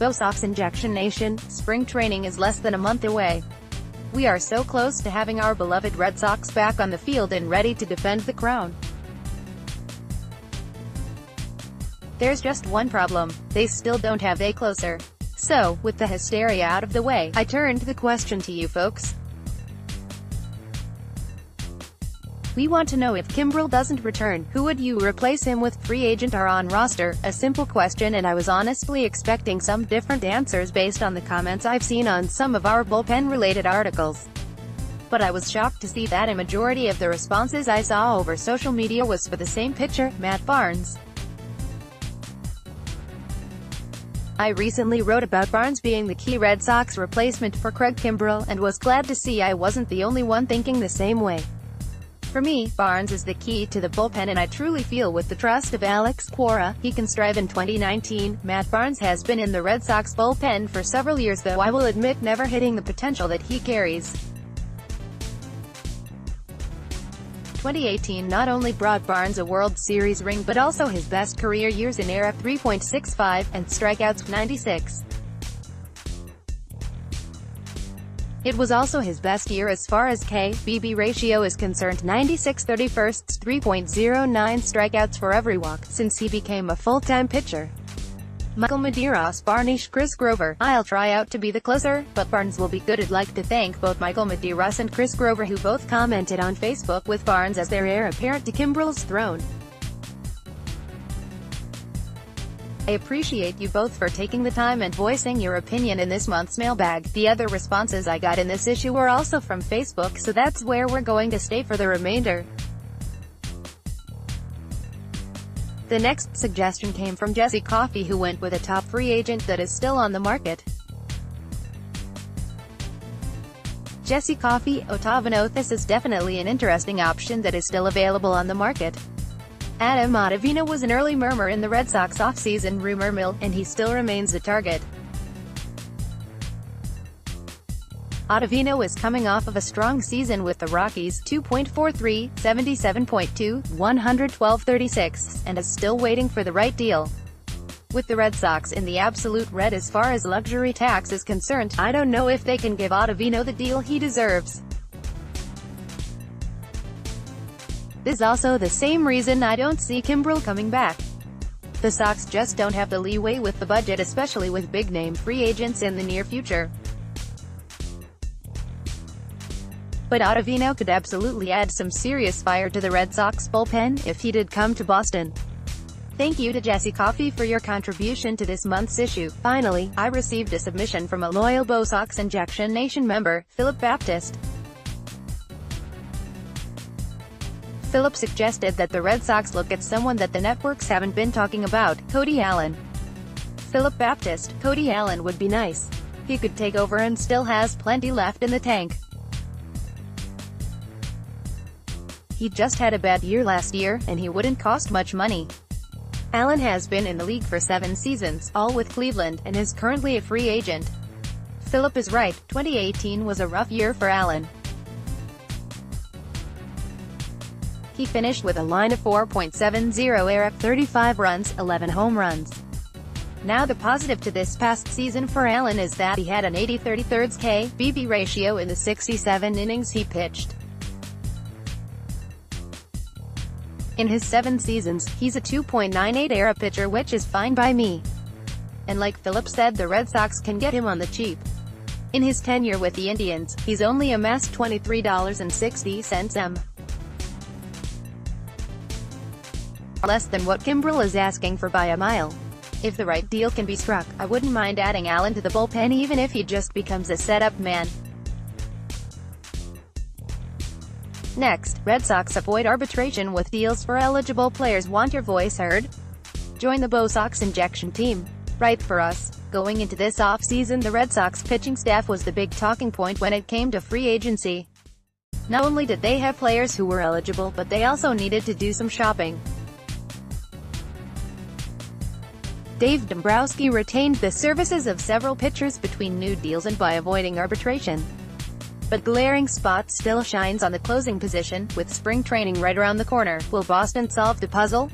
BoSox Injection Nation, spring training is less than a month away. We are so close to having our beloved Red Sox back on the field and ready to defend the crown. There's just one problem: they still don't have a closer. So, with the hysteria out of the way, I turned the question to you folks. We want to know, if Kimbrel doesn't return, who would you replace him with, free agent or on roster? A simple question, and I was honestly expecting some different answers based on the comments I've seen on some of our bullpen-related articles. But I was shocked to see that a majority of the responses I saw over social media was for the same pitcher, Matt Barnes. I recently wrote about Barnes being the key Red Sox replacement for Craig Kimbrel, and was glad to see I wasn't the only one thinking the same way. For me, Barnes is the key to the bullpen, and I truly feel with the trust of Alex Cora, he can strive in 2019. Matt Barnes has been in the Red Sox bullpen for several years, though I will admit never hitting the potential that he carries. 2018 not only brought Barnes a World Series ring but also his best career years in ERA .365, and strikeouts .96. It was also his best year as far as K/BB ratio is concerned, 96 31st, 3.09 strikeouts for every walk, since he became a full-time pitcher. Michael Medeiros, Barnish, Chris Grover: I'll try out to be the closer, but Barnes will be good. I'd like to thank both Michael Medeiros and Chris Grover, who both commented on Facebook with Barnes as their heir apparent to Kimbrel's throne. I appreciate you both for taking the time and voicing your opinion in this month's mailbag. The other responses I got in this issue were also from Facebook, so that's where we're going to stay for the remainder. The next suggestion came from Jesse Coffey, who went with a top free agent that is still on the market. Jesse Coffey: Ottavino. This is definitely an interesting option that is still available on the market. Adam Ottavino was an early murmur in the Red Sox offseason rumor mill, and he still remains a target. Ottavino is coming off of a strong season with the Rockies, 2.43, 77.2, 112.36, and is still waiting for the right deal. With the Red Sox in the absolute red as far as luxury tax is concerned, I don't know if they can give Ottavino the deal he deserves. This is also the same reason I don't see Kimbrel coming back. The Sox just don't have the leeway with the budget, especially with big-name free agents in the near future. But Ottavino could absolutely add some serious fire to the Red Sox bullpen if he did come to Boston. Thank you to Jesse Coffey for your contribution to this month's issue. Finally, I received a submission from a loyal BoSox Injection Nation member, Philip Baptist. Philip suggested that the Red Sox look at someone that the networks haven't been talking about: Cody Allen. Philip Baptist: Cody Allen would be nice. He could take over and still has plenty left in the tank. He just had a bad year last year, and he wouldn't cost much money. Allen has been in the league for 7 seasons, all with Cleveland, and is currently a free agent. Philip is right, 2018 was a rough year for Allen. He finished with a line of 4.70 ERA, 35 runs, 11 home runs. Now the positive to this past season for Allen is that he had an 80/33 K/BB ratio in the 67 innings he pitched. In his 7 seasons, he's a 2.98 ERA pitcher, which is fine by me. And like Philip said, the Red Sox can get him on the cheap. In his tenure with the Indians, he's only amassed $23.60 less than what Kimbrel is asking for by a mile. If the right deal can be struck, I wouldn't mind adding Allen to the bullpen, even if he just becomes a setup man. Next, Red Sox avoid arbitration with deals for eligible players. Want your voice heard? Join the BoSox Injection team. Write for us. Going into this offseason, the Red Sox pitching staff was the big talking point when it came to free agency. Not only did they have players who were eligible, but they also needed to do some shopping. Dave Dombrowski retained the services of several pitchers between new deals and by avoiding arbitration. But glaring spot still shines on the closing position, with spring training right around the corner. Will Boston solve the puzzle?